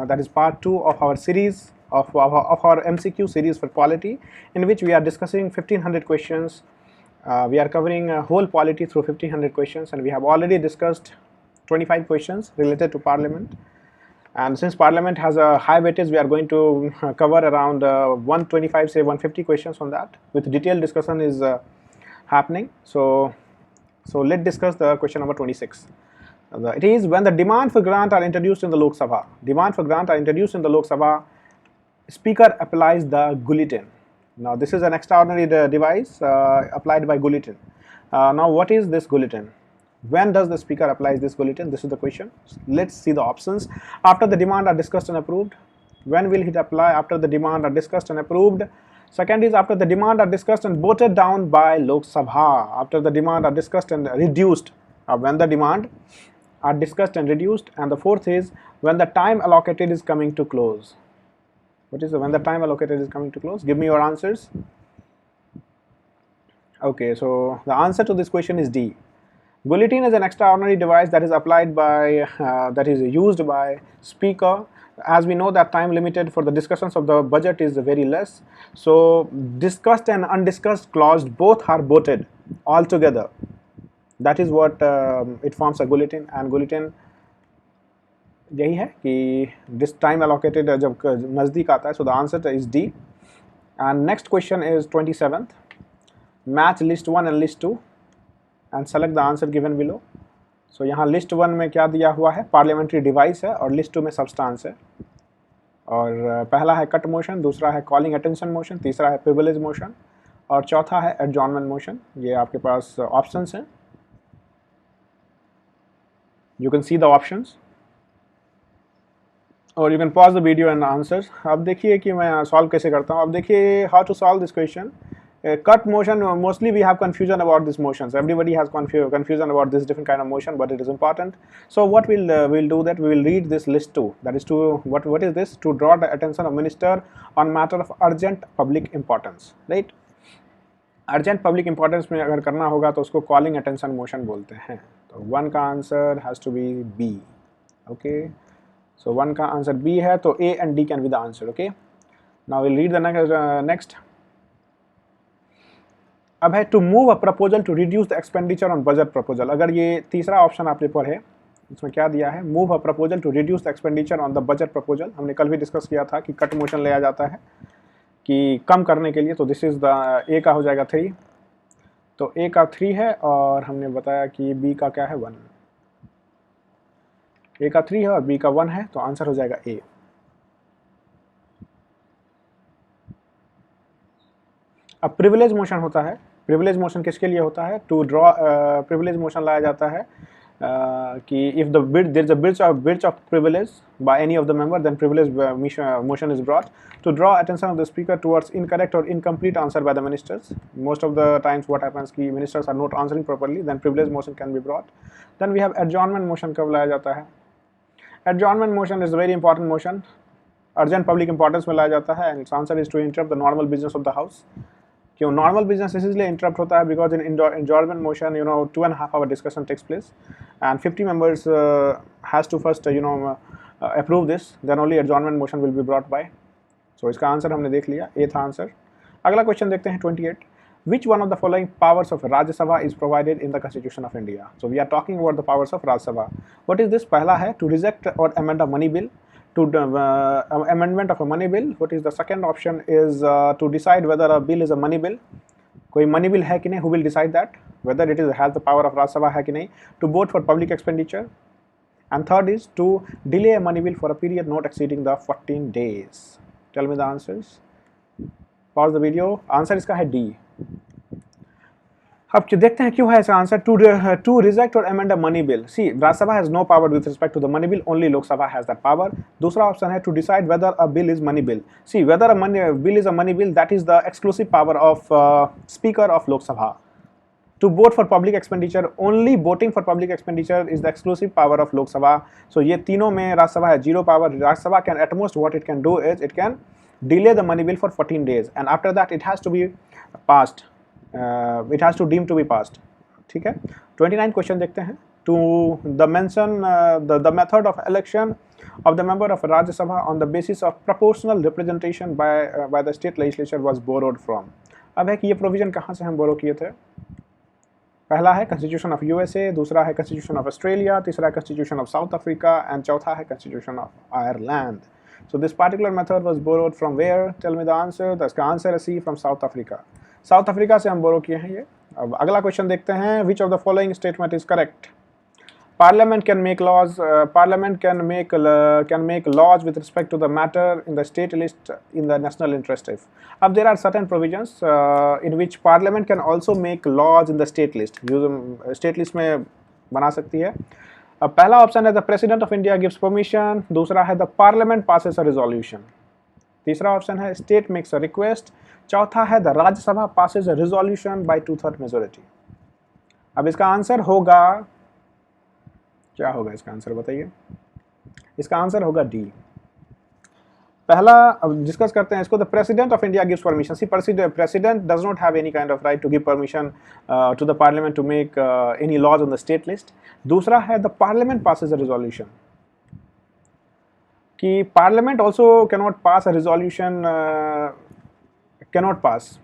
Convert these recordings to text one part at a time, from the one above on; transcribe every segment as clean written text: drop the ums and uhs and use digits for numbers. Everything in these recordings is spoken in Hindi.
that is part 2 of our series of our MCQ series for polity, in which we are discussing 1500 questions. We are covering whole polity through 1500 questions, and we have already discussed 25 questions related to parliament. And since parliament has a high weightage, we are going to cover around 125, say 150 questions on that, with detailed discussion is happening. So let's discuss the question number 26. It is when the demand for grant are introduced in the Lok Sabha. Demand for grant are introduced in the Lok Sabha. Speaker applies the guillotine. Now this is an extraordinary device applied by guillotine. Now what is this guillotine? When does the speaker apply this guillotine? This is the question. Let's see the options. After the demand are discussed and approved. When will it apply? After the demand are discussed and approved. Second is after the demand are discussed and voted down by Lok Sabha. After the demand are discussed and reduced. When the demand are discussed and reduced. And the fourth is when the time allocated is coming to close. What is when the time allocated is coming to close? Give me your answers. Okay, so the answer to this question is D. Guillotine is an extraordinary device that is applied by, that is used by speaker. As we know that time limited for the discussions of the budget is very less. So discussed and undiscussed clause both are voted all together. That is what it forms a guillotine, and guillotine यही है कि this time allocated जब नज़दीक आता है. So the answer is D. And next question is 27th. Match list 1 and list 2 and select the answer given below. So यहाँ list 1 में क्या दिया हुआ है? Parliamentary device है, और list 2 में substance है. और पहला है cut motion, दूसरा है calling attention motion, तीसरा है privilege motion, और चौथा है adjournment motion. ये आपके पास options हैं. You can see the options. और you can pause the video and answers. अब देखिए कि मैं सॉल्व कैसे करता हूँ. अब देखिए how to solve this question. Cut motion, mostly we have confusion about these motions. Everybody has confusion about this different kind of motion, but it is important. So what we'll do that we will read this list 2. That is to what is this? To draw the attention of minister on matter of urgent public importance, right? Urgent public importance में अगर करना होगा तो उसको calling attention motion बोलते हैं. तो 1 का answer has to be B. Okay. So 1 का आंसर B है, तो A and D can be the answer. Okay. Now we'll read the next. अब है to move a proposal to reduce the expenditure on budget proposal. अगर ये तीसरा ऑप्शन आपके पर है, इसमें क्या दिया है? Move a proposal to reduce the expenditure on the budget proposal. हमने कल भी डिस्कस किया था कि कट मोशन लिया जाता है कि कम करने के लिए. तो दिस इज द A का हो जाएगा 3. तो A का 3 है, और हमने बताया कि B का क्या है 1. A का 3 है और B का 1 है, तो आंसर हो जाएगा A. अब प्रिविलेज मोशन होता है. प्रिविलेज मोशन किसके लिए होता है? टू ड्रॉ प्रिविलेज मोशन लाया जाता है कि if the there is a breach of privilege by any of the member, then privilege motion is brought to draw attention of the speaker towards incorrect or incomplete answer by the ministers. Most of the times what happens कि ministers are not answering properly, then privilege motion can be brought. Then we have adjournment motion. कब लाया जाता है? Adjournment motion is a very important motion. Urgent public importance में लाया जाता है, and its answer is to interrupt the normal business of the house. क्यों normal business इसलिए interrupt होता है? Because in adjournment motion, 2.5 hour discussion takes place, and 50 members has to first approve this. Then only adjournment motion will be brought by. So इसका आंसर हमने देख लिया. A था आंसर. अगला क्वेश्चन देखते हैं 28. Which one of the following powers of Rajya Sabha is provided in the Constitution of India? So we are talking about the powers of Rajya Sabha. What is this? पहला है to reject or amend a money bill. To amendment of a money bill. What is the second option? Is to decide whether a bill is a money bill. कोई money bill है कि नहीं? Who will decide that? Whether it has the power of Rajya Sabha है कि नहीं? To vote for public expenditure. And third is to delay a money bill for a period not exceeding the 14 days. Tell me the answers. Pause the video. Answer इसका है D. अब देखते हैं क्यों है इसका आंसर. टू रिजेक्ट और amend a money bill. C Rajya Sabha has no power with respect to the money bill, only Lok Sabha has that power. दूसरा ऑप्शन है to decide whether a bill is money bill. C whether a bill is a money bill, that is the exclusive power of speaker of Lok Sabha. To vote for public expenditure, only voting for public expenditure is the exclusive power of Lok Sabha. So ये तीनों में राज्यसभा है zero power. Rajya Sabha can at most what it can do is it can delay the money bill for 14 days, and after that it has to be passed. It has to deem to be passed. ठीक है. 29 क्वेश्चन देखते हैं. to the mention the method of election of the member of Rajya Sabha on the basis of proportional representation by the state legislature was borrowed from. अब है कि ये प्रोविजन कहाँ से हम बोरो किए थे? पहला है कॉन्स्टिट्यूशन ऑफ यूएसए, दूसरा है कॉन्स्टिट्यूशन ऑफ ऑस्ट्रेलिया, तीसरा है constitution of south Africa and चौथा है constitution of Ireland. So this particular method was borrowed from where? Tell me the answer. इसका आंसर है C, from South Africa. South Africa से हम बोरो किए हैं ये. अब अगला क्वेश्चन देखते हैं. Which of the following statement is correct? Parliament can make laws. Parliament can make laws with respect to the matter in the state list in the national interest. If there are certain provisions in which Parliament can also make laws in the state list. State list में बना सकती है. अब पहला ऑप्शन है the president of India gives permission, दूसरा है the parliament passes a resolution, तीसरा ऑप्शन है स्टेट मेक्स अ रिक्वेस्ट, चौथा है the Rajya Sabha passes a resolution by 2/3 majority. अब इसका आंसर होगा, क्या होगा इसका आंसर बताइए? इसका आंसर होगा डी. पहला अब डिस्कस करते हैं इसको. The president of India gives permission. See president does not have any kind of right to give permission to the parliament to make any laws on the state list. दूसरा है the parliament passes a resolution, कि parliament also cannot pass a resolution, cannot pass,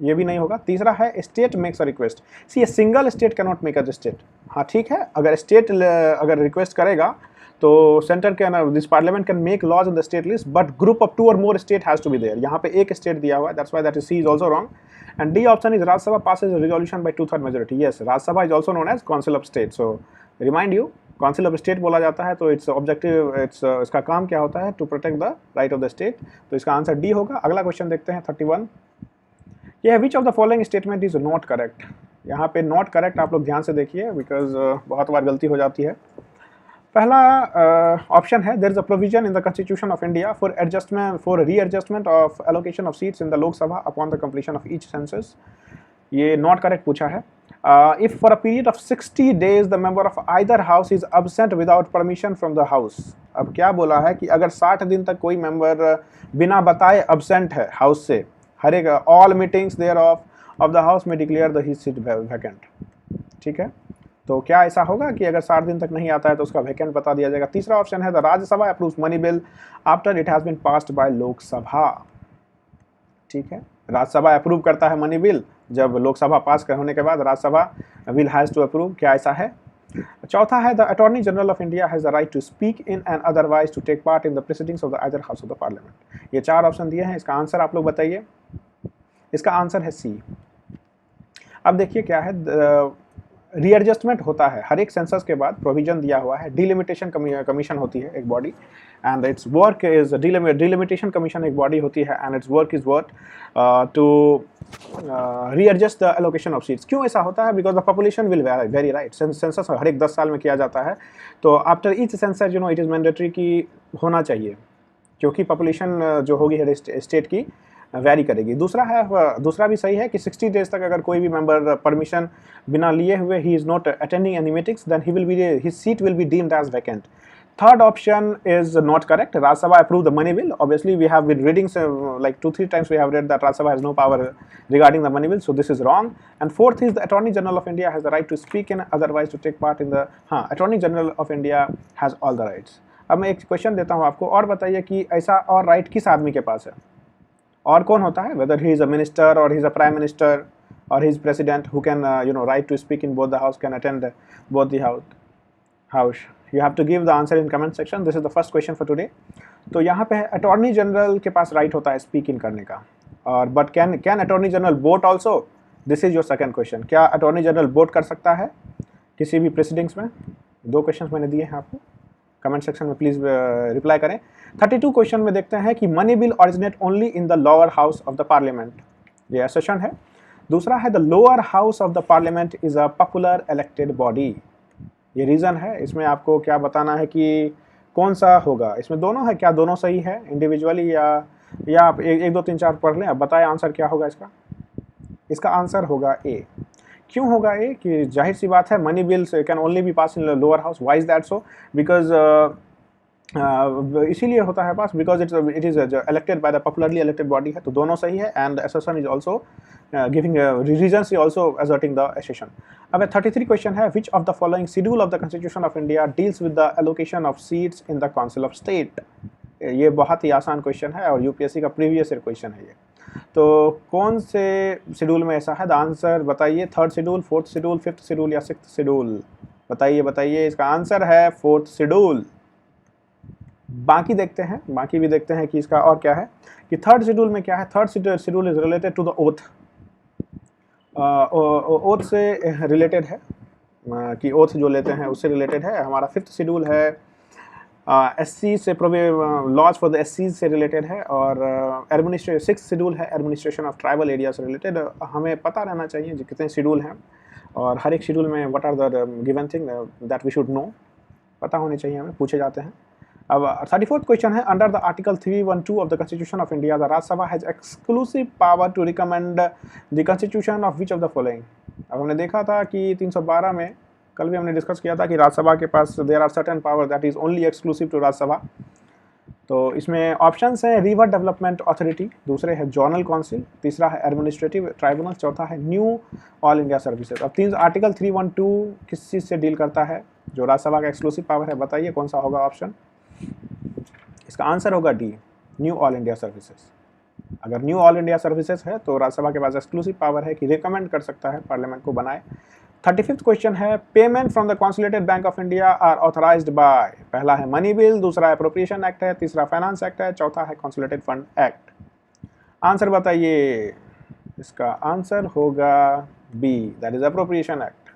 ये भी नहीं होगा. तीसरा है state makes a request. See a single state cannot make a state. हाँ ठीक है, अगर स्टेट अगर रिक्वेस्ट करेगा तो centre can, this parliament can make laws in the state list, but group of 2 और more state has to be there. यहाँ पे एक स्टेट दिया हुआ है, that's why that is C is also wrong. And D option is Rajya Sabha passes a resolution by 2/3 majority. Yes, Rajya Sabha is also known as council of state. So remind you, council of state बोला जाता है तो इट्स ऑब्जेक्टिव, इसका काम क्या होता है? To protect the right of the state. तो इसका आंसर डी होगा. अगला क्वेश्चन देखते हैं 31. ये है which of the following statement is not correct. यहाँ पे नॉट करेक्ट आप लोग ध्यान से देखिए, बिकॉज बहुत बार गलती हो जाती है. पहला ऑप्शन है there is a provision in the constitution of India for adjustment, for readjustment of allocation of seats in the Lok Sabha upon the completion of each census. ये नॉट करेक्ट पूछा है. If for a period of 60 days the member of either house is absent without permission from the house. अब क्या बोला है कि अगर 60 दिन तक कोई मेंबर बिना बताए अब्सेंट है हाउस से, हर एक all meetings there of the house में declare the his seat vacant. ठीक है, तो क्या ऐसा होगा कि अगर 60 दिन तक नहीं आता है तो उसका वैकेंट बता दिया जाएगा. तीसरा ऑप्शन है the Rajya Sabha approves money bill after it has been passed by Lok Sabha. ठीक है, राज्यसभा अप्रूव करता है मनी बिल, जब लोकसभा पास होने के बाद Rajya Sabha will has to approve. क्या ऐसा है? चौथा है the attorney general of India has the right to speak in and otherwise to take part in the proceedings of the other house of the parliament. ये 4 ऑप्शन दिए हैं, इसका आंसर आप लोग बताइए. इसका आंसर है सी. अब देखिए क्या है, रीएडजस्टमेंट होता है हर एक सेंसस के बाद, प्रोविजन दिया हुआ है. डिलिमिटेशन कमीशन होती है एक body, and its work is delimitation commission एक बॉडी होती है, and its work is work to readjust the allocation of seats. क्यों ऐसा होता है? Because the population will vary, right. Census हर एक 10 साल में किया जाता है, तो after each census you know it is mandatory कि होना चाहिए, क्योंकि पॉपुलेशन जो होगी हर स्टेट की वैरी करेगी. दूसरा भी सही है कि 60 days तक अगर कोई भी मेंबर परमिशन बिना लिए हुए ही is not attending any meetings, then his seat will be deemed as vacant. Third option is not correct. Rajya Sabha approved the money bill. Obviously, we have been reading like 2-3 times we have read that Rajya Sabha has no power regarding the money bill. So this is wrong. And fourth is the Attorney General of India has the right to speak and otherwise to take part in the. हाँ, Attorney General of India has all the rights. अब मैं एक क्वेश्चन देता हूँ आपको, और बताइए कि ऐसा और राइट किस आदमी के पास है? और कौन होता है? Whether he is a minister or he is a prime minister or he is president who can right to speak in both the house, can attend both the house. You have to give the answer in comment section. This is the first question for today. तो यहाँ पे अटॉर्नी जनरल के पास राइट होता है स्पीक इन करने का, और but can attorney general vote also? This is your second question. क्या अटॉर्नी जनरल वोट कर सकता है किसी भी प्रेसिडिंग्स में? 2 क्वेश्चन मैंने दिए हैं आपको, कमेंट सेक्शन में प्लीज रिप्लाई करें. 32 क्वेश्चन में देखते हैं कि money bill originate only in the lower house of the parliament. ये असर्शन है. दूसरा है the lower house of the parliament is a popular elected body. ये रीज़न है. इसमें आपको क्या बताना है कि कौन सा होगा? इसमें दोनों है, क्या दोनों सही है इंडिविजुअली, या आप 1 2 3 4 पढ़ लें. अब बताएं आंसर क्या होगा इसका. इसका आंसर होगा ए. क्यों होगा ए? कि जाहिर सी बात है, money bills can only be pass in lower house. Why is that so? Because इसीलिए होता है pass because it is elected by the popularly elected body है, तो दोनों सही है, and assertion is also giving reasons also asserting the assertion. अब 33 क्वेश्चन है, which of the following schedule of the constitution of India deals with the allocation of seats in the council of state. ये बहुत ही आसान क्वेश्चन है और यूपीएससी का प्रीवियस ईयर क्वेश्चन है ये। तो कौन से शेड्यूल में ऐसा है, द आंसर बताइए, third schedule, fourth schedule, fifth schedule या सिक्स्थ शेड्यूल, बताइए बताइए। इसका आंसर है फोर्थ शेड्यूल। बाकी देखते हैं, बाकी भी देखते हैं कि इसका और क्या है कि थर्ड शेड्यूल में क्या है। Third schedule is related to the oath, oath से रिलेटेड है कि ओथ जो लेते हैं उससे रिलेटेड है। हमारा फिफ्थ शेड्यूल है एससी से लॉज फॉर द एससी से रिलेटेड है, और एडमिनिस्ट्रेशन सिक्स शेड्यूल है एडमिनिस्ट्रेशन ऑफ ट्राइबल एरिया से रिलेटेड। हमें पता रहना चाहिए जो कितने शेड्यूल हैं और हर एक शेड्यूल में what are the given thing that we should know, पता होने चाहिए हमें, पूछे जाते हैं। अब 34th क्वेश्चन है, under the article 312 of the constitution of India the Rajya Sabha has exclusive power to recommend the constitution of which of the following. अब हमने देखा था कि 312 में, कल भी हमने डिस्कस किया था कि राज्यसभा के पास there are certain power that is only exclusive to Rajya Sabha. तो इसमें ऑप्शंस हैं रिवर डेवलपमेंट अथॉरिटी, दूसरे है जर्नल काउंसिल, तीसरा है एडमिनिस्ट्रेटिव ट्राइब्यूनल, चौथा है न्यू ऑल इंडिया सर्विसेज। अब आर्टिकल 312 किस चीज़ से डील करता है जो राज्यसभा का एक्सक्लूसिव पावर है, बताइए कौन सा होगा ऑप्शन। इसका आंसर होगा D, knew all India services. अगर न्यू ऑल इंडिया सर्विसेज है तो राज्यसभा के पास एक्सक्लूसिव पावर है कि रिकमेंड कर सकता है पार्लियामेंट को बनाए। 35th क्वेश्चन है, payment from the consolidated bank of India are authorized by. पहला है मनी बिल, दूसरा अप्रोप्रिएशन एक्ट है, तीसरा फाइनेंस एक्ट है, चौथा है कॉन्सोलिडेटेड फंड एक्ट। आंसर बताइए। इसका आंसर होगा B, that is appropriation act.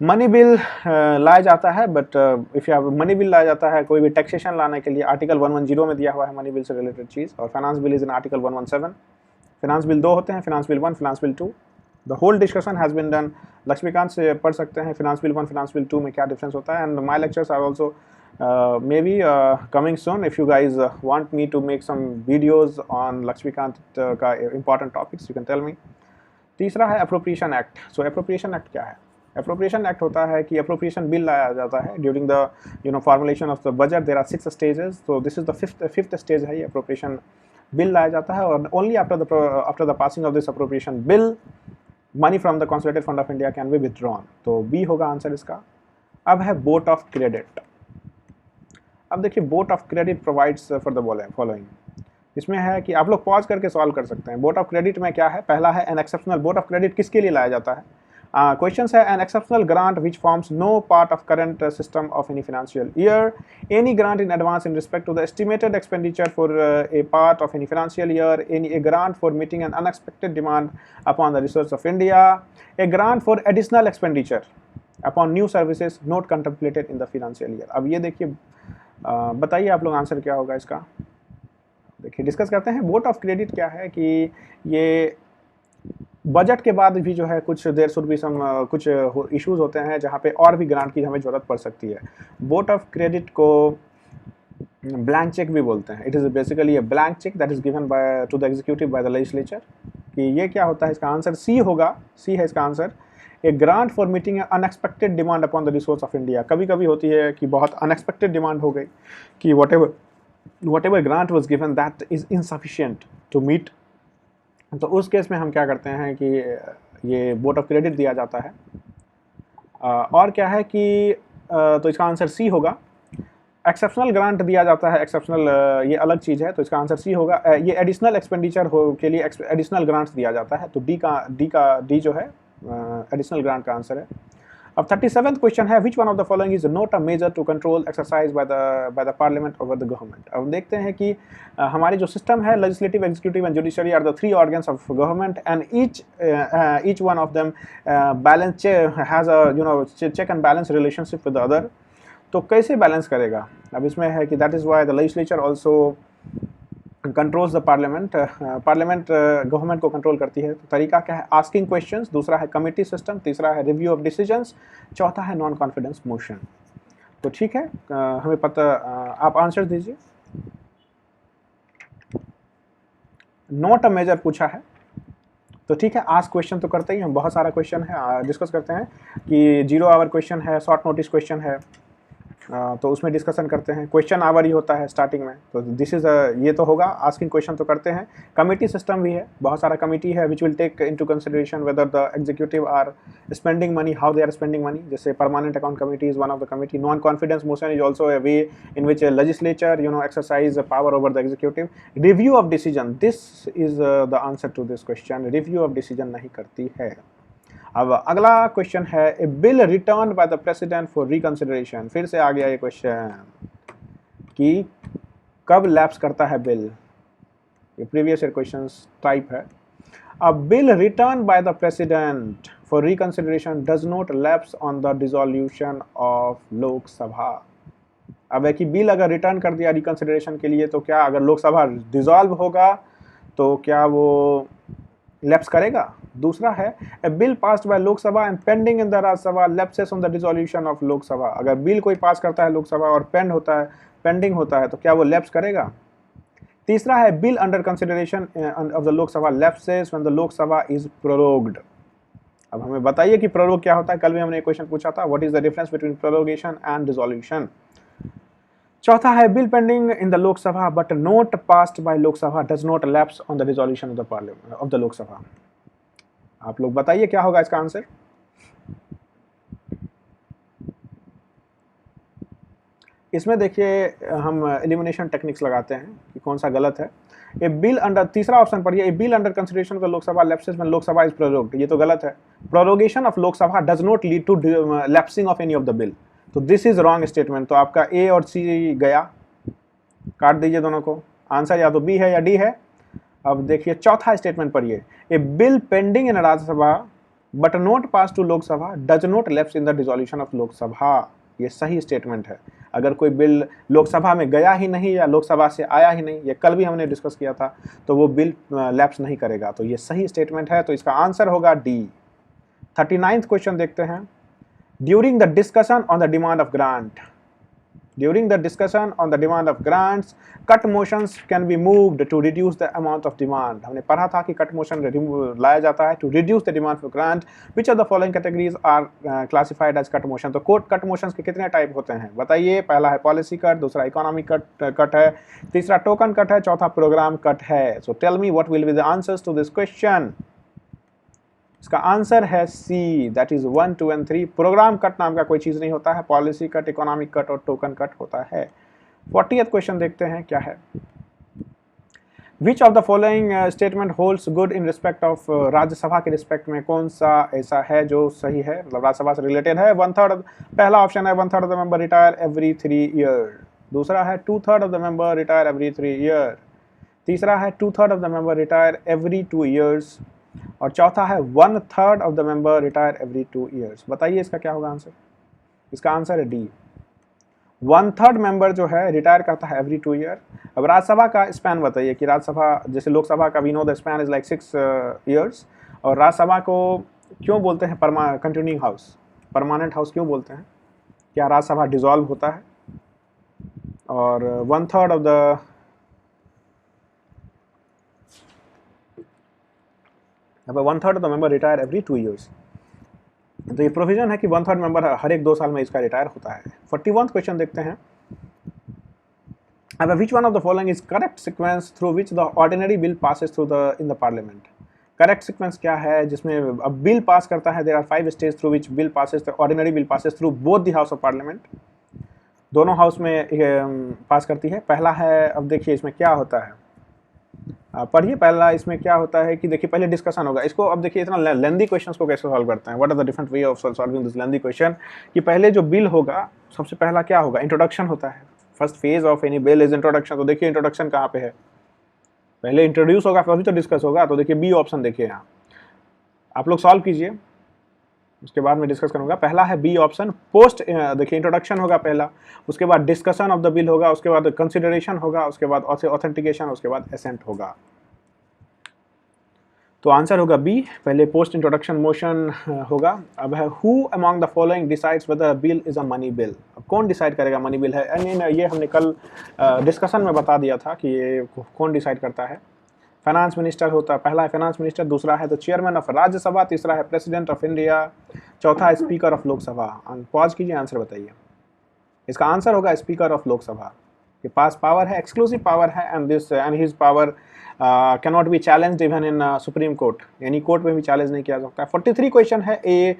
Money bill लाया जाता है, but if you money bill लाया जाता है कोई भी टैक्सेशन लाने के लिए, आर्टिकल 110 में दिया हुआ है मनी बिल से रिलेटेड चीज़, और finance bill is in article 117। Finance bill दो होते हैं, finance bill 1, finance bill 2। The whole discussion has been done, Laxmikanth से पढ़ सकते हैं फाइनेंस बिल 1, फाइनेंस बिल 2 में क्या डिफरेंस होता है, and my lectures are also may be coming soon. If you guys want me to make some videos on Laxmikanth का important topics, you can tell me. तीसरा है appropriation act. So appropriation act क्या है? अप्रोप्रिएशन एक्ट होता है कि अप्रोप्रिएशन बिल लाया जाता है during the formulation of the budget. There are 6 stages, तो this is the fifth stage है, ये अप्रोप्रिएशन बिल लाया जाता है, और only after the passing of this appropriation bill money from the consolidated fund of India can be withdrawn. तो बी होगा आंसर इसका। अब है बोट ऑफ क्रेडिट। अब देखिए, vote of credit provides for the following. इसमें है कि आप लोग पॉज करके सॉल्व कर सकते हैं। बोट ऑफ क्रेडिट में क्या है? पहला है an exceptional. Boat of credit किसके लिए लाया जाता है? Questions है, an exceptional grant which forms no part of current system of any financial year, any grant in advance in respect to the estimated expenditure for a part of any financial year, a grant for meeting an unexpected demand upon the resources of India, a grant for additional expenditure upon new services not contemplated in the financial year। अब ये देखिए, बताइए आप लोग आंसर क्या होगा इसका। देखिए डिस्कस करते हैं। बोट ऑफ क्रेडिट क्या है कि ये बजट के बाद भी जो है कुछ देर शुड भी सम कुछ इश्यूज होते हैं जहाँ पे और भी ग्रांट की हमें ज़रूरत पड़ सकती है। बोट ऑफ क्रेडिट को ब्लैंक चेक भी बोलते हैं। It is basically a blank cheque that is given by two the executive by the legislature. कि ये क्या होता है? इसका आंसर सी होगा, सी है इसका answer. A grant for meeting unexpected demand upon the resource of India. कभी कभी होती है कि बहुत अनएक्सपेक्टेड डिमांड हो गई कि whatever grant was given that is insufficient to meet, तो उस केस में हम क्या करते हैं कि ये बोट ऑफ क्रेडिट दिया जाता है। और क्या है कि तो इसका आंसर सी होगा। एक्सेप्शनल ग्रांट दिया जाता है, एक्सेप्शनल ये अलग चीज़ है, तो इसका आंसर सी होगा। ये एडिशनल एक्सपेंडिचर हो के लिए एडिशनल ग्रांट्स दिया जाता है, तो डी जो है एडिशनल ग्रांट का आंसर है। अब 37th क्वेश्चन है, which one of the following is not a measure to control exercise by the parliament over the government. अब देखते हैं कि हमारी जो सिस्टम है, legislative, executive and judiciary are the 3 organs of government, and each one of them balance has a check and balance relationship with the other. तो कैसे बैलेंस करेगा? अब इसमें है कि that is why the legislature also controls the parliament. Parliament government को कंट्रोल करती है। तो तरीका क्या है? आस्किंग क्वेश्चंस, दूसरा है कमेटी सिस्टम, तीसरा है रिव्यू ऑफ डिसीजंस, चौथा है नॉन कॉन्फिडेंस मोशन। तो ठीक है, हमें पता, आप आंसर दीजिए। नॉट अ मेजर पूछा है, तो ठीक है, आस्क क्वेश्चन तो करते ही हम, बहुत सारा क्वेश्चन है, डिस्कस करते हैं कि 0 आवर क्वेश्चन है, शॉर्ट नोटिस क्वेश्चन है, तो उसमें डिस्कशन करते हैं, क्वेश्चन आवर ही होता है स्टार्टिंग में, तो दिस इज़ ये तो होगा, आस्किंग क्वेश्चन तो करते हैं। कमिटी सिस्टम भी है, बहुत सारा कमिटी है which will take into consideration whether the executive are spending money, how they are spending money, जैसे permanent account committee is one of the committee. Non confidence motion is also a way in which legislature exercise power over the executive. Review of decision, this is the answer to this question, review of decision नहीं करती है। अब अगला क्वेश्चन है, a bill return by the president for reconsideration. फिर से आ गया ये क्वेश्चन कि कब लैप्स करता है बिल, ये प्रीवियस ईयर क्वेश्चन टाइप है। अ bill return by the president for reconsideration does not lapse on the dissolution of Lok Sabha. अब है कि बिल अगर रिटर्न कर दिया रिकंसिडरेशन के लिए, तो क्या अगर लोकसभा डिसॉल्व होगा तो क्या वो लैप्स करेगा? दूसरा है, a bill passed by Lok Sabha and pending in the Rajya Sabha lapses on the dissolution of Lok Sabha. अगर बिल कोई पास करता है लोकसभा और पेंडिंग होता है तो क्या वो लैप्स करेगा? तीसरा है, bill under consideration of the Lok Sabha lapses when the Lok Sabha is prorogued. अब हमें बताइए कि प्रोरोग क्या होता है, कल भी हमने एक क्वेश्चन पूछा था, what is the difference between prorogation and dissolution. चौथा है, bill pending in the Lok Sabha but not passed by Lok Sabha does not lapse on the dissolution of the parliament of the Lok Sabha. आप लोग बताइए क्या होगा इसका आंसर। इसमें देखिए हम एलिमिनेशन टेक्निक्स लगाते हैं कि कौन सा गलत है। ए बिल अंडर, तीसरा ऑप्शन पढ़िए, a bill under consideration of Lok Sabha lapses when Lok Sabha is prorogued, ये तो गलत है। Prorogation of Lok Sabha does not lead to lapsing of any of the bill, तो दिस इज रॉन्ग स्टेटमेंट। तो आपका ए और सी गया, काट दीजिए दोनों को, आंसर या तो बी है या डी है। अब देखिए चौथा स्टेटमेंट पढ़िए, a bill pending in Rajya Sabha but not pass to Lok Sabha does not lapse in the dissolution of Lok Sabha, ये सही स्टेटमेंट है। अगर कोई बिल लोकसभा में गया ही नहीं या लोकसभा से आया ही नहीं, ये कल भी हमने डिस्कस किया था, तो वो बिल लैप्स नहीं करेगा, तो ये सही स्टेटमेंट है, तो इसका आंसर होगा डी। 39th क्वेश्चन देखते हैं, during the discussion on the demand of grant, during the discussion on the demand of grants, cut motions can be moved to reduce the amount of demand। हमने पढ़ा था कि cut motion लाया जाता है to reduce the demand for grant। which of the following categories are classified as cut motion? तो cut motions के कितने टाइप होते हैं बताइए। पहला है पॉलिसी कट, दूसरा इकोनॉमिक कट है, तीसरा टोकन कट है, चौथा प्रोग्राम कट है। So tell me what will be the answers to this question. इसका आंसर है C, that is 1, 2 and 3। Program cut नाम का कोई चीज नहीं होता है, पॉलिसी कट, इकोनॉमिक कट और टोकन कट होता है। 40th क्वेश्चन देखते हैं क्या है, which of the following statement holds good in respect of, Rajya Sabha के रिस्पेक्ट में कौन सा ऐसा है जो सही है, मतलब राज्यसभा से रिलेटेड है। 1/3, पहला ऑप्शन है 1/3 of the member retire every 3 year, दूसरा है 2/3 of the member retire every 3 year, तीसरा है 2/3 of the member retire every 2 years, और चौथा है 1/3 of the member retire every 2 years. बताइए इसका क्या होगा आंसर। इसका आंसर है डी, 1/3 मेंबर जो है रिटायर करता है एवरी 2 ईयर। अब राज्यसभा का स्पैन बताइए कि राज्यसभा, जैसे लोकसभा का we know the span is like 6 years, और राज्यसभा को क्यों बोलते हैं कंटिन्यूइंग हाउस, परमानेंट हाउस क्यों बोलते हैं? क्या राज्यसभा डिसॉल्व होता है? और 1/3 ऑफ द, अब 1/3 of the member retire every 2 years, तो ये प्रोविजन है कि 1/3 मेंबर हर एक 2 साल में इसका रिटायर होता है। 41th क्वेश्चन देखते हैं, अब which one of the following is correct sequence through which the ordinary bill passes through the in the parliament. Correct sequence क्या है जिसमें अब बिल पास करता है, there are 5 stage through which bill passes, the ordinary bill passes through both the house of parliament, दोनों हाउस में पास करती है। पहला है, अब देखिए इसमें क्या होता है, पढ़िए पहला इसमें क्या होता है कि देखिए पहले डिस्कशन होगा इसको। अब देखिए इतना लेंदी क्वेश्चंस को कैसे सॉल्व करते हैं, what are the different way of solving this lengthy question, कि पहले जो बिल होगा सबसे पहला क्या होगा, इंट्रोडक्शन होता है। First phase of any bill is introduction. तो देखिए इंट्रोडक्शन कहाँ पे है, पहले इंट्रोड्यूस होगा फिर तो डिस्कस होगा। तो देखिए बी ऑप्शन देखिए यहाँ, आप लोग सॉल्व कीजिए, उसके बाद मैं डिस्कस करूंगा। पहला है बी ऑप्शन, पोस्ट, देखिए इंट्रोडक्शन होगा पहला, उसके बाद डिस्कशन ऑफ द बिल होगा, उसके बाद कंसिडरेशन होगा, उसके बाद ऑथेंटिकेशन, उसके बाद एसेंट होगा। तो आंसर होगा बी, पहले पोस्ट इंट्रोडक्शन मोशन होगा। अब है who among the following decides whether bill is a money bill. अब कौन डिसाइड करेगा मनी बिल है, ये हमने कल डिस्कशन में बता दिया था कि ये कौन डिसाइड करता है। फाइनेंस मिनिस्टर होता है, पहला है फाइनेंस मिनिस्टर, दूसरा है तो चेयरमैन ऑफ राज्यसभा, तीसरा है प्रेसिडेंट ऑफ इंडिया, चौथा है स्पीकर ऑफ लोकसभा। पॉज कीजिए, आंसर बताइए। इसका आंसर होगा स्पीकर ऑफ लोकसभा के पास पावर है, एक्सक्लूसिव पावर है, and his power cannot be challenged even in supreme court, यानी कोर्ट में भी चैलेंज नहीं किया सकता। 43 क्वेश्चन है, a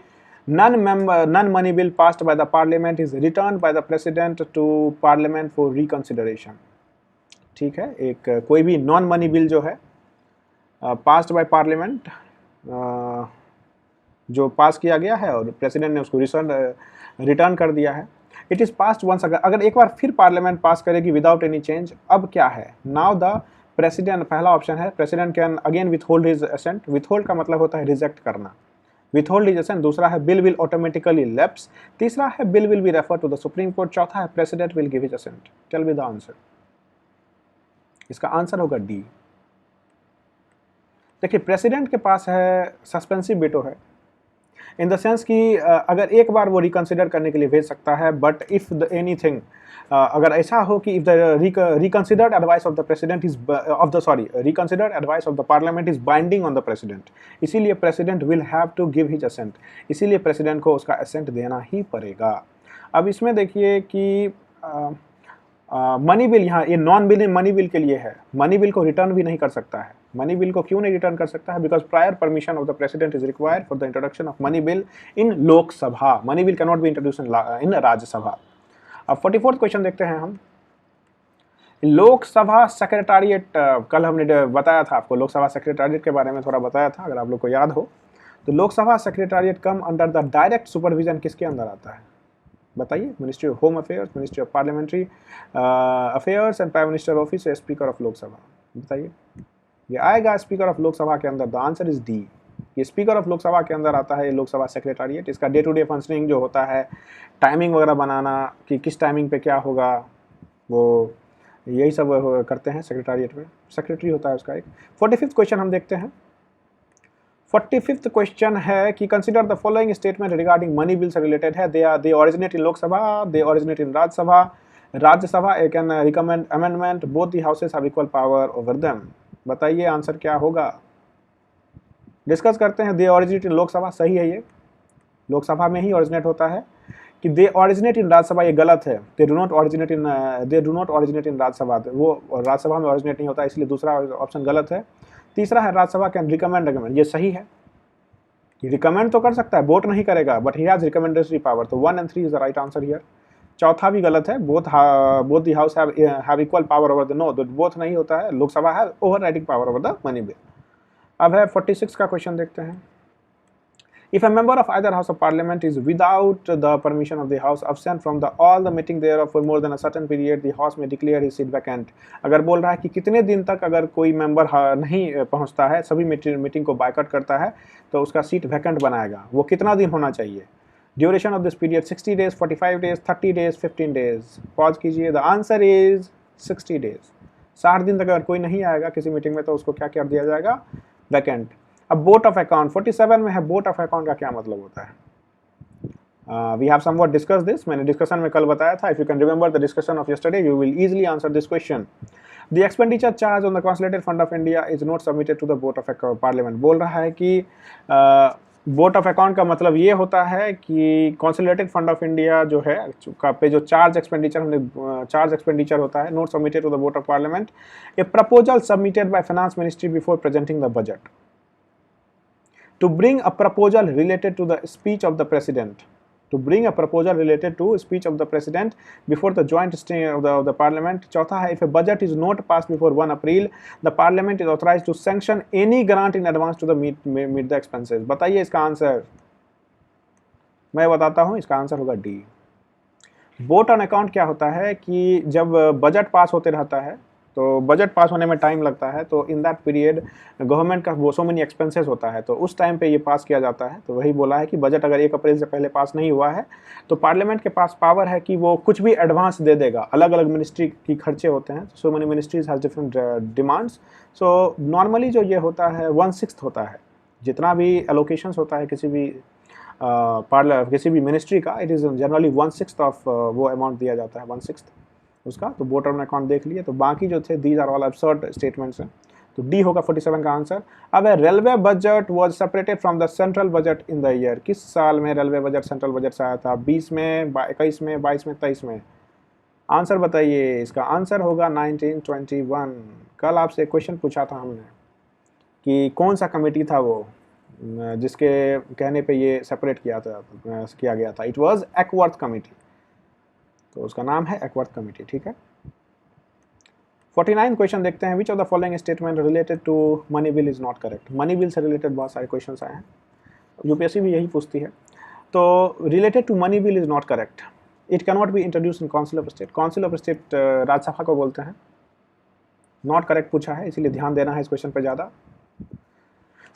non money bill passed by the parliament is return by the president to parliament for reconsideration. ठीक है, एक कोई भी नॉन मनी बिल जो है पास्ड बाय पार्लियामेंट, जो पास किया गया है और प्रेसिडेंट ने उसको रिटर्न कर दिया है, इट इज़ पास्ड वंस, अगर एक बार फिर पार्लियामेंट पास करेगी विदाउट एनी चेंज, अब क्या है, नाउ द प्रेसिडेंट, पहला ऑप्शन है president can again withhold his assent, withhold का मतलब होता है रिजेक्ट करना, विथहोल्ड हिज असेंट, दूसरा है बिल विल ऑटोमेटिकली लैप्स, तीसरा है bill will be refer to the supreme court, चौथा है president will give his assent. Tell me the answer. इसका आंसर होगा डी। देखिए, प्रेसिडेंट के पास है सस्पेंसिव वेटो है, इन द सेंस कि अगर एक बार वो रिकंसिडर करने के लिए भेज सकता है, बट इफ द एनीथिंग, अगर ऐसा हो कि if the reconsidered advice of the president is reconsidered advice of the parliament is binding on the president, इसीलिए president will have to give his assent, इसीलिए प्रेसिडेंट को उसका असेंट देना ही पड़ेगा। अब इसमें देखिए कि मनी बिल, यहाँ ये नॉन बिल मनी बिल के लिए है, मनी बिल को रिटर्न भी नहीं कर सकता है। मनी बिल को क्यों नहीं रिटर्न कर सकता है? Because prior permission of the president is required for the introduction of money bill in Lok Sabha, money bill can not be introduce इन राज्यसभा। अब 44th क्वेश्चन देखते हैं हम। लोकसभा सेक्रेटारिएट, कल हमने बताया था आपको, लोकसभा सेक्रेटारिएट के बारे में थोड़ा बताया था, अगर आप लोग को याद हो तो। Lok Sabha secretariat come under the direct supervision किसके अंदर आता है? बताइए। Ministry of home affairs, ministry of parliamentary affairs and prime minister office, speaker of Lok Sabha. बताइए, ये आएगा स्पीकर ऑफ लोकसभा के अंदर। The answer is D. ये स्पीकर ऑफ लोकसभा के अंदर आता है, ये लोकसभा सेक्रेटारिएट। इसका डे टू डे फंक्शनिंग जो होता है, टाइमिंग वगैरह बनाना कि किस टाइमिंग पे क्या होगा, वो यही सब करते हैं सेक्रेटारिएट में। सेक्रेटरी होता है उसका एक। 45th क्वेश्चन हम देखते हैं। 45th क्वेश्चन है कि consider the following statement regarding money bill से रिलेटेड है। They originate in Lok Sabha, they originate in Rajya Sabha, Rajya Sabha can recommend amendment, both the houses have equal power over them. बताइए आंसर क्या होगा। डिस्कस करते हैं। दे ओरिजिनेट इन लोकसभा, सही है, ये लोकसभा में ही ओरिजिनेट होता है। कि दे ओरिजिनेट इन राज्यसभा, ये गलत है। They do not originate in Rajya Sabha, वो राज्यसभा में ओरिजिनेट नहीं होता, इसलिए दूसरा ऑप्शन गलत है। तीसरा है राज्यसभा कैन रिकमेंड, ये सही है। रिकमेंड तो कर सकता है, वोट नहीं करेगा, but he has recommendatory power, तो 1 and 3 is the right answer here. चौथा भी गलत है। Both the house have equal power over the, no, both नहीं होता है। लोकसभा है overriding power over the money bill. अब है 46 का क्वेश्चन देखते हैं। If a member of either house of parliament is without the permission of the house absent from all the meeting thereof for more than a certain period, the house may declare his seat vacant। अगर बोल रहा है कि कितने दिन तक अगर कोई मेंबर नहीं पहुंचता है, सभी मीटिंग को बायकॉट करता है, तो उसका सीट वैकेंट बनाएगा। वो कितना दिन होना चाहिए? Duration of this period 60 days, 45 days, 30 days, 15 days। Pause कीजिए। The answer is 60 days। 60 दिन तक अगर कोई नहीं आएगा किसी मीटिंग में, तो उसको क्या कर दिया जाएगा? वैकेंट। अब बोट ऑफ अकाउंट 47 में है। बोट ऑफ अकाउंट का क्या मतलब होता है? We have somewhat discuss this, मैंने डिस्कशन में कल बताया था। If you can remember the discussion of yesterday, you will easily answer this question. The expenditure charge on the consolidated fund of India is not submitted to the board of parliament. बोल रहा है कि बोर्ड ऑफ अकाउंट का मतलब ये होता है कि कंसोलिडेटेड फंड ऑफ इंडिया जो है का पे जो चार्ज एक्सपेंडिचर होता है, not submitted to the board of parliament. A proposal submitted by finance ministry before presenting the budget. To bring a proposal related to the speech of the president, to bring a proposal related to speech of the president before the joint sitting of the parliament। चौथा है, if a budget is not passed before 1 April, the parliament is authorized to sanction any grant in advance to the meet the expenses। बताइए इसका आंसर। मैं बताता हूँ, इसका आंसर होगा डी। वोट ऑन अकाउंट क्या होता है कि जब बजट पास होते रहता है, तो बजट पास होने में टाइम लगता है, तो इन दैट पीरियड गवर्नमेंट का वो सो मेनी एक्सपेंसेस होता है, तो उस टाइम पे ये पास किया जाता है। तो वही बोला है कि बजट अगर 1 अप्रैल से पहले पास नहीं हुआ है, तो पार्लियामेंट के पास पावर है कि वो कुछ भी एडवांस दे देगा। अलग अलग मिनिस्ट्री की खर्चे होते हैं, so many ministries has different demands. So normally जो ये होता है 1/6 होता है, जितना भी एलोकेशंस होता है किसी भी मिनिस्ट्री का, इट इज़ जनरली 1/6 ऑफ वो अमाउंट दिया जाता है, 1/6 उसका। तो वोटर ऑन अकाउंट देख लिए। तो बाकी जो थे, these are all absurd statements हैं, तो डी होगा 47 का आंसर। अब railway budget was separated from the central budget in the year. किस साल में रेलवे बजट सेंट्रल बजट से आया था? 20 में, 21 में, 22 में, 23 में? आंसर बताइए, इसका आंसर होगा 1921। कल आपसे क्वेश्चन पूछा था हमने कि कौन सा कमेटी था वो जिसके कहने पे ये सेपरेट किया गया था। इट वाज एक्वर्थ कमेटी, तो उसका नाम है एक्वर्थ कमेटी, ठीक है। 49 क्वेश्चन देखते हैं। Which of the following statement related to money bill is not correct. Money bill से रिलेटेड बहुत सारे क्वेश्चन आए हैं, यूपीएससी भी यही पूछती है। तो related to money bill is not correct. It cannot be introduce in council of state. Council of state Rajya Sabha को बोलते हैं। नॉट करेक्ट पूछा है, इसीलिए ध्यान देना है इस क्वेश्चन पर ज़्यादा।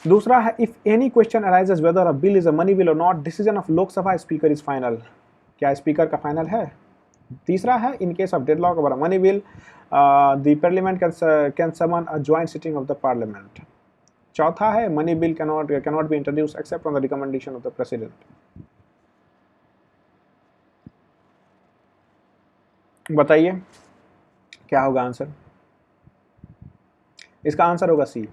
दूसरा है, if any question arises whether a bill is a money bill और not, decision of Lok Sabha speaker is final. क्या स्पीकर का फाइनल है? तीसरा है, in case of deadlock over a money bill the parliament can summon a joint sitting of the parliament. चौथा है, money bill cannot be introduce except on the recommendation of the president. बताइए क्या होगा आंसर? इसका आंसर होगा सी।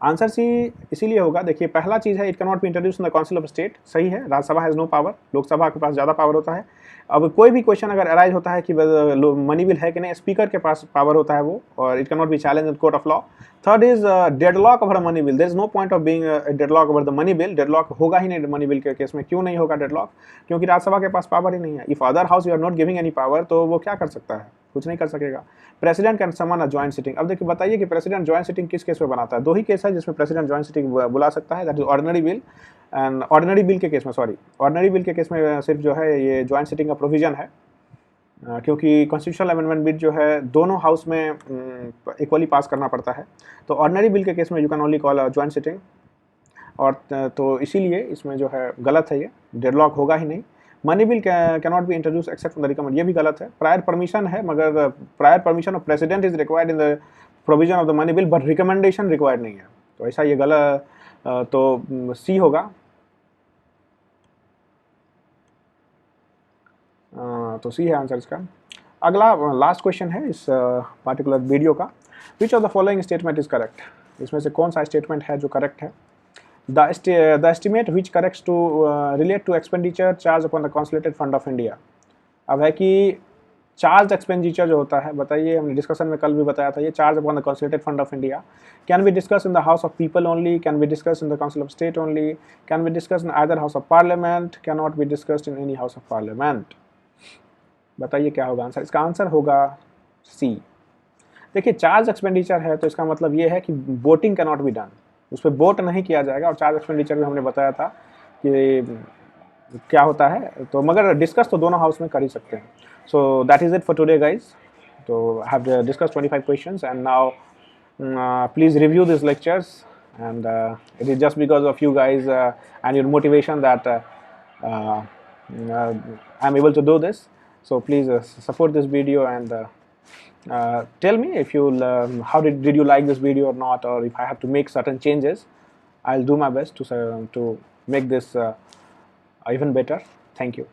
आंसर सी इसीलिए होगा, देखिए पहला चीज़ है, it cannot be introduce in the council of state. सही है, Rajya Sabha has no power, Lok Sabha के पास ज़्यादा पावर होता है। अब कोई भी क्वेश्चन अगर अराइज होता है कि मनी बिल है कि नहीं, स्पीकर के पास पावर होता है वो, और it cannot be challenge in court of law. Third is deadlock over money bill. There is no point of being deadlock over the money bill. Deadlock होगा ही नहीं मनी बिल के केस में। क्यों नहीं होगा डेडलॉक? क्योंकि राज्यसभा के पास पावर ही नहीं है। If other house you are not giving any power, तो वो क्या कर सकता है? कुछ नहीं कर सकेगा। President can summon a joint sitting. अब देखिए बताइए कि प्रेसिडेंट जॉइंट सिटिंग किस केस में बनाता है? दो ही केस है जिसमें प्रेसिडेंट जॉइंट सिटिंग बुला सकता है, that is ordinary bill and ordinary bill के केस में, सॉरी ऑर्डिनरी बिल के केस में सिर्फ जो है ये जॉइंट सिटिंग का प्रोविजन है, क्योंकि कॉन्स्टिट्यूशनल अमेंडमेंट बिल जो है दोनों हाउस में इक्वली पास करना पड़ता है। तो ऑर्डिनरी बिल के केस में you can only call a joint sitting, और तो इसीलिए इसमें जो है गलत है, ये डेडलॉक होगा ही नहीं। Money bill cannot be introduce except from the recommend, ये भी गलत है। प्रायर परमिशन है, मगर prior permission of president is required in the provision of the money bill, but recommendation required नहीं है। तो ऐसा ये गलत, तो सी होगा। तो सी है आंसर इसका। अगला लास्ट क्वेश्चन है इस पार्टिकुलर वीडियो का। विच of the following statement is correct. इसमें से कौन सा स्टेटमेंट है जो करेक्ट है? The estimate which corrects to relate to expenditure charged upon the consolidated fund of India। अब है कि चार्ज एक्सपेंडिचर जो होता है, बताइए, हमने डिस्कशन में कल भी बताया था, ये charge upon the consolidated fund of India can be discuss in the house of people only, can be discuss in the council of state only, can be discuss in either house of parliament, can not be discussed in any house of parliament. बताइए क्या होगा आंसर? इसका आंसर होगा सी। देखिए चार्ज एक्सपेंडिचर है तो इसका मतलब ये है कि voting can not be done, उस पर वोट नहीं किया जाएगा। और चार्ज एक्सपेंडिचर में हमने बताया था कि क्या होता है, तो मगर डिस्कस तो दोनों हाउस में कर ही सकते हैं। So that is it for today guys. तो have discuss 25 questions and now please review this lectures, and it is just because of you guys and your motivation that I'm able to do this. So please support this video and tell me if you how did you like this video or not, or if I have to make certain changes. I'll do my best to make this even better. Thank you.